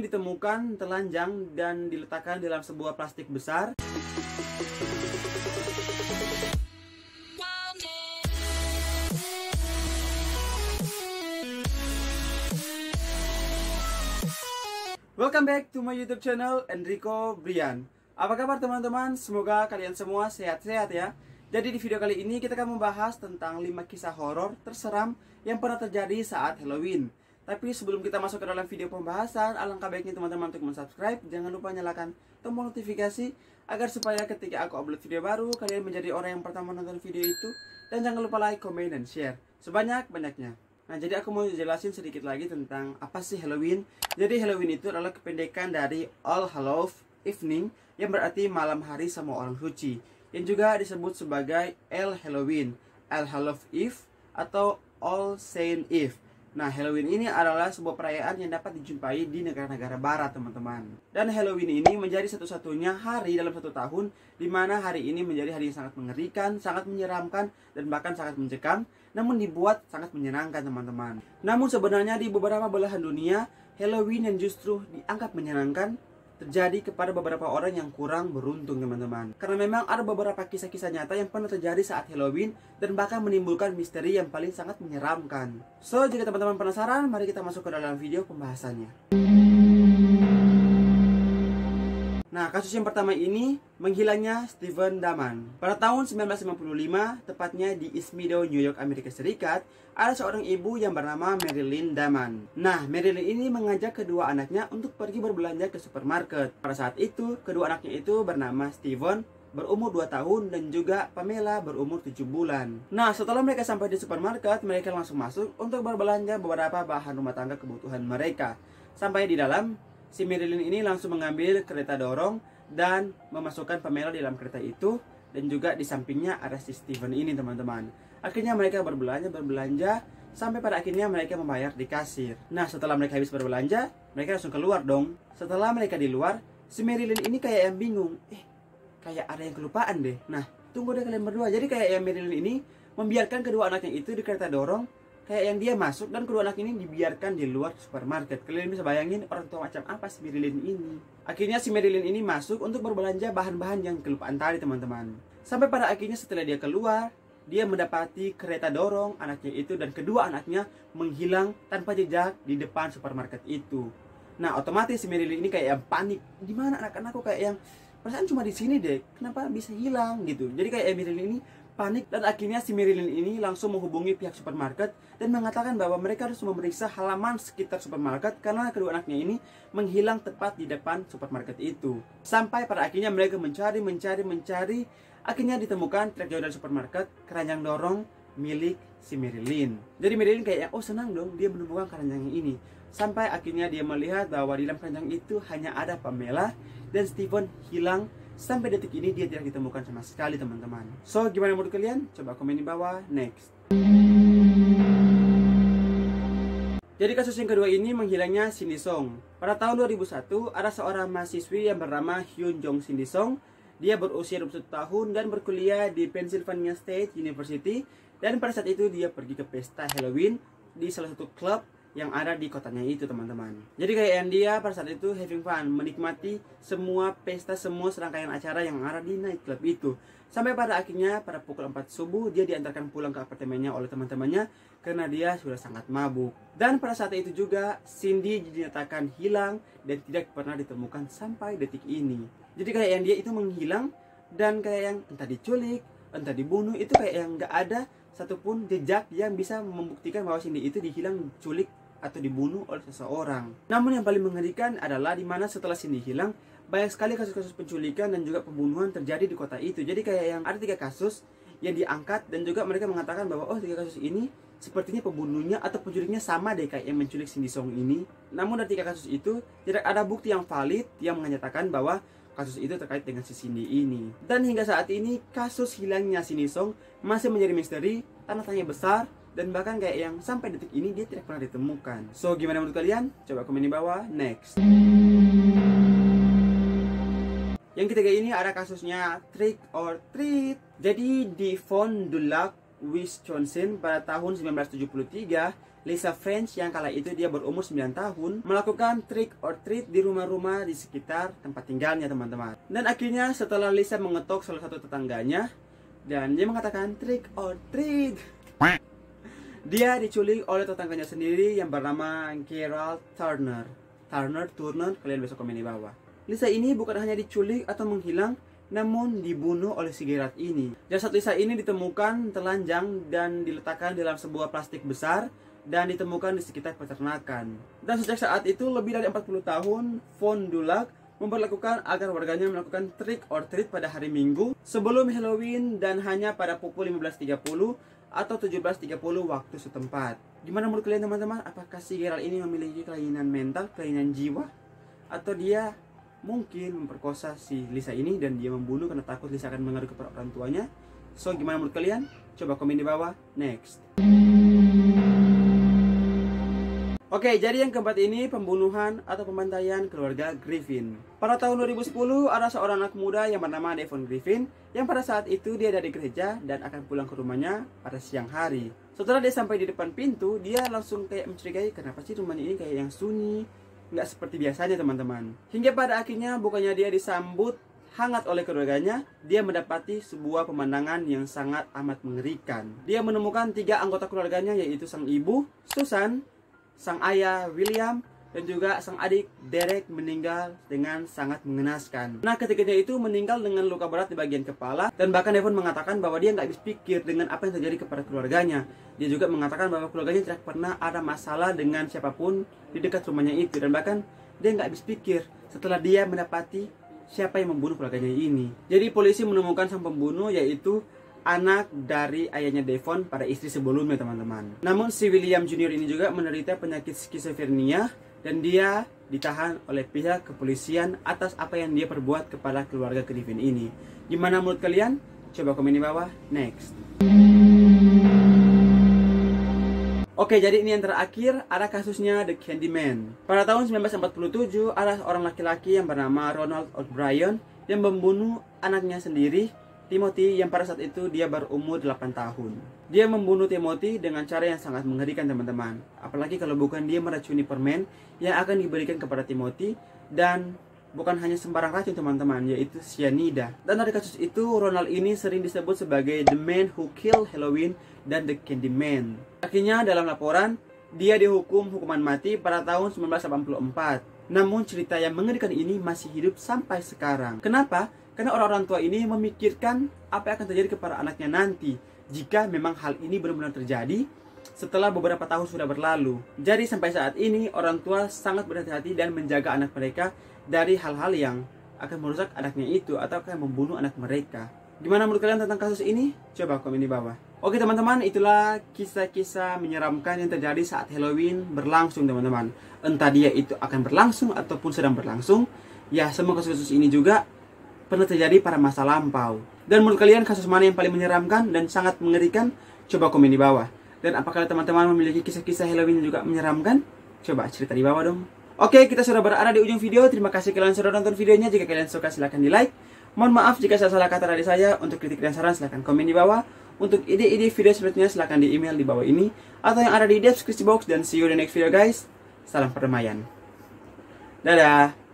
ditemukan, telanjang, dan diletakkan dalam sebuah plastik besar. Welcome back to my YouTube channel, Enrico Brian. Apa kabar teman-teman? Semoga kalian semua sehat-sehat ya. Jadi di video kali ini kita akan membahas tentang 5 kisah horor terseram yang pernah terjadi saat Halloween. Tapi sebelum kita masuk ke dalam video pembahasan, alangkah baiknya teman-teman untuk subscribe. Jangan lupa nyalakan tombol notifikasi agar supaya ketika aku upload video baru, kalian menjadi orang yang pertama nonton video itu. Dan jangan lupa like, comment, dan share sebanyak-banyaknya. Nah, jadi aku mau jelasin sedikit lagi tentang apa sih Halloween. Jadi Halloween itu adalah kependekan dari All Hallows Evening, yang berarti malam hari sama orang suci, yang juga disebut sebagai El Halloween, El Hallows Eve, atau All Saint Eve. Nah, Halloween ini adalah sebuah perayaan yang dapat dijumpai di negara-negara barat, teman-teman. Dan Halloween ini menjadi satu-satunya hari dalam satu tahun di mana hari ini menjadi hari yang sangat mengerikan, sangat menyeramkan, dan bahkan sangat mencekam, namun dibuat sangat menyenangkan, teman-teman. Namun sebenarnya di beberapa belahan dunia, Halloween yang justru dianggap menyenangkan terjadi kepada beberapa orang yang kurang beruntung, teman-teman. Karena memang ada beberapa kisah-kisah nyata yang pernah terjadi saat Halloween dan bahkan menimbulkan misteri yang paling sangat menyeramkan. So, jika teman-teman penasaran, mari kita masuk ke dalam video pembahasannya. Nah, kasus yang pertama ini menghilangnya Stephen Daman. Pada tahun 1955, tepatnya di East Meadow, New York, Amerika Serikat, ada seorang ibu yang bernama Marilyn Daman. Nah, Marilyn ini mengajak kedua anaknya untuk pergi berbelanja ke supermarket. Pada saat itu, kedua anaknya itu bernama Stephen, berumur 2 tahun, dan juga Pamela berumur 7 bulan. Nah, setelah mereka sampai di supermarket, mereka langsung masuk untuk berbelanja beberapa bahan rumah tangga kebutuhan mereka. Sampai di dalam, si Marilyn ini langsung mengambil kereta dorong dan memasukkan Pamela di dalam kereta itu, dan juga di sampingnya ada si Stephen ini, teman-teman. Akhirnya mereka berbelanja sampai pada akhirnya mereka membayar di kasir. Nah, setelah mereka habis berbelanja, mereka langsung keluar dong. Setelah mereka di luar, si Marilyn ini kayak yang bingung. Kayak ada yang kelupaan deh. Nah, tunggu deh kalian berdua. Jadi kayak yang Marilyn ini membiarkan kedua anaknya itu di kereta dorong, kayak yang dia masuk, dan kedua anak ini dibiarkan di luar supermarket. Kalian bisa bayangin orang tua macam apa si Marilyn ini. Akhirnya si Marilyn ini masuk untuk berbelanja bahan-bahan yang kelupaan tadi, teman-teman. Sampai pada akhirnya setelah dia keluar, dia mendapati kereta dorong anaknya itu dan kedua anaknya menghilang tanpa jejak di depan supermarket itu. Nah, otomatis si Marilyn ini kayak yang panik. Di mana anak-anakku, kayak yang perasaan cuma di sini deh, kenapa bisa hilang gitu. Jadi kayak Marilyn ini panik, dan akhirnya si Marilyn ini langsung menghubungi pihak supermarket dan mengatakan bahwa mereka harus memeriksa halaman sekitar supermarket karena kedua anaknya ini menghilang tepat di depan supermarket itu. Sampai pada akhirnya mereka mencari, akhirnya ditemukan trek jauh dari supermarket keranjang dorong milik si Marilyn. Jadi Marilyn kayak, oh senang dong dia menemukan keranjang ini. Sampai akhirnya dia melihat bahwa di dalam keranjang itu hanya ada Pamela dan Stephen hilang. Sampai detik ini dia tidak ditemukan sama sekali, teman-teman. So, gimana menurut kalian? Coba komen di bawah. Next. Jadi kasus yang kedua ini menghilangnya Cindy Song. Pada tahun 2001, ada seorang mahasiswi yang bernama Hyun Jong Cindy Song. Dia berusia 21 tahun dan berkuliah di Pennsylvania State University. Dan pada saat itu dia pergi ke pesta Halloween di salah satu klub yang ada di kotanya itu, teman-teman. Jadi kayak yang dia pada saat itu having fun, menikmati semua pesta, semua serangkaian acara yang ada di nightclub itu. Sampai pada akhirnya pada pukul 4 subuh dia diantarkan pulang ke apartemennya oleh teman-temannya karena dia sudah sangat mabuk. Dan pada saat itu juga Cindy dinyatakan hilang dan tidak pernah ditemukan sampai detik ini. Jadi kayak yang dia itu menghilang dan kayak yang entah diculik, entah dibunuh, itu kayak yang nggak ada satupun jejak yang bisa membuktikan bahwa Cindy itu dihilang, diculik, atau dibunuh oleh seseorang. Namun yang paling mengerikan adalah dimana setelah Cindy hilang, banyak sekali kasus-kasus penculikan dan juga pembunuhan terjadi di kota itu. Jadi kayak yang ada 3 kasus yang diangkat dan juga mereka mengatakan bahwa 3 kasus ini sepertinya pembunuhnya atau penculiknya sama deh kayak yang menculik Cindy Song ini. Namun dari 3 kasus itu tidak ada bukti yang valid yang menyatakan bahwa kasus itu terkait dengan si Cindy ini. Dan hingga saat ini kasus hilangnya Cindy Song masih menjadi misteri, tanda tanya besar, dan bahkan kayak yang sampai detik ini dia tidak pernah ditemukan. So, gimana menurut kalian? Coba komen di bawah. Next. Yang ketiga ini ada kasusnya Trick or Treat. Jadi di Fond du Lac, Wisconsin pada tahun 1973, Lisa French yang kala itu dia berumur 9 tahun melakukan trick or treat di rumah-rumah di sekitar tempat tinggalnya teman-teman. Dan akhirnya setelah Lisa mengetok salah satu tetangganya dan dia mengatakan trick or treat, dia diculik oleh tetangganya sendiri yang bernama Gerald Turner. Turner, kalian besok komen di bawah. Lisa ini bukan hanya diculik atau menghilang, namun dibunuh oleh si Gerald ini. Jasad Lisa ini ditemukan telanjang dan diletakkan dalam sebuah plastik besar dan ditemukan di sekitar peternakan. Dan sejak saat itu lebih dari 40 tahun, Fond du Lac memperlakukan agar warganya melakukan trick or treat pada hari Minggu sebelum Halloween dan hanya pada pukul 15.30 atau 17.30 waktu setempat. Gimana menurut kalian teman-teman? Apakah si Gerald ini memiliki kelainan mental, kelainan jiwa? Atau dia mungkin memperkosa si Lisa ini dan dia membunuh karena takut Lisa akan mengadu kepada orang tuanya? So gimana menurut kalian? Coba komen di bawah. Next. Oke, jadi yang keempat ini pembunuhan atau pembantaian keluarga Griffin. Pada tahun 2010 ada seorang anak muda yang bernama Devon Griffin yang pada saat itu dia dari gereja dan akan pulang ke rumahnya pada siang hari. Setelah dia sampai di depan pintu, dia langsung kayak mencurigai kenapa sih rumahnya ini kayak yang sunyi, nggak seperti biasanya teman-teman. Hingga pada akhirnya bukannya dia disambut hangat oleh keluarganya, dia mendapati sebuah pemandangan yang sangat amat mengerikan. Dia menemukan 3 anggota keluarganya yaitu sang ibu, Susan, sang ayah William, dan juga sang adik Derek meninggal dengan sangat mengenaskan. Nah, ketiganya itu meninggal dengan luka berat di bagian kepala, dan bahkan Devon mengatakan bahwa dia nggak habis pikir dengan apa yang terjadi kepada keluarganya. Dia juga mengatakan bahwa keluarganya tidak pernah ada masalah dengan siapapun di dekat rumahnya itu, dan bahkan dia nggak habis pikir setelah dia mendapati siapa yang membunuh keluarganya ini. Jadi polisi menemukan sang pembunuh yaitu anak dari ayahnya Devon pada istri sebelumnya teman-teman. Namun si William Jr. ini juga menderita penyakit skizofrenia dan dia ditahan oleh pihak kepolisian atas apa yang dia perbuat kepada keluarga Griffin ini. Gimana menurut kalian? Coba komen di bawah. Next. Oke, jadi ini yang terakhir, ada kasusnya The Candyman. Pada tahun 1947 ada seorang laki-laki yang bernama Ronald O'Brien yang membunuh anaknya sendiri, Timothy, yang pada saat itu dia berumur 8 tahun. Dia membunuh Timothy dengan cara yang sangat mengerikan teman-teman. Apalagi kalau bukan dia meracuni permen yang akan diberikan kepada Timothy, dan bukan hanya sembarang racun teman-teman, yaitu cyanida. Dan dari kasus itu, Ronald ini sering disebut sebagai The Man Who Killed Halloween dan The Candyman. Akhirnya dalam laporan, dia dihukum hukuman mati pada tahun 1984. Namun cerita yang mengerikan ini masih hidup sampai sekarang. Kenapa? Karena orang-orang tua ini memikirkan apa yang akan terjadi kepada anaknya nanti jika memang hal ini benar-benar terjadi setelah beberapa tahun sudah berlalu. Jadi sampai saat ini orang tua sangat berhati-hati dan menjaga anak mereka dari hal-hal yang akan merusak anaknya itu atau akan membunuh anak mereka. Gimana menurut kalian tentang kasus ini? Coba komen di bawah. Oke teman-teman, itulah kisah-kisah menyeramkan yang terjadi saat Halloween berlangsung teman-teman. Entah dia itu akan berlangsung ataupun sedang berlangsung. Ya, semua kasus-kasus ini juga pernah terjadi pada masa lampau. Dan menurut kalian kasus mana yang paling menyeramkan dan sangat mengerikan? Coba komen di bawah. Dan apakah teman-teman memiliki kisah-kisah Halloween yang juga menyeramkan? Coba cerita di bawah dong. Oke, kita sudah berada di ujung video. Terima kasih kalian sudah nonton videonya. Jika kalian suka silahkan di like. Mohon maaf jika saya salah kata dari saya. Untuk kritik dan saran silahkan komen di bawah. Untuk ide-ide video selanjutnya silahkan di email di bawah ini atau yang ada di deskripsi box. Dan see you in the next video guys. Salam perdamaian. Dadah.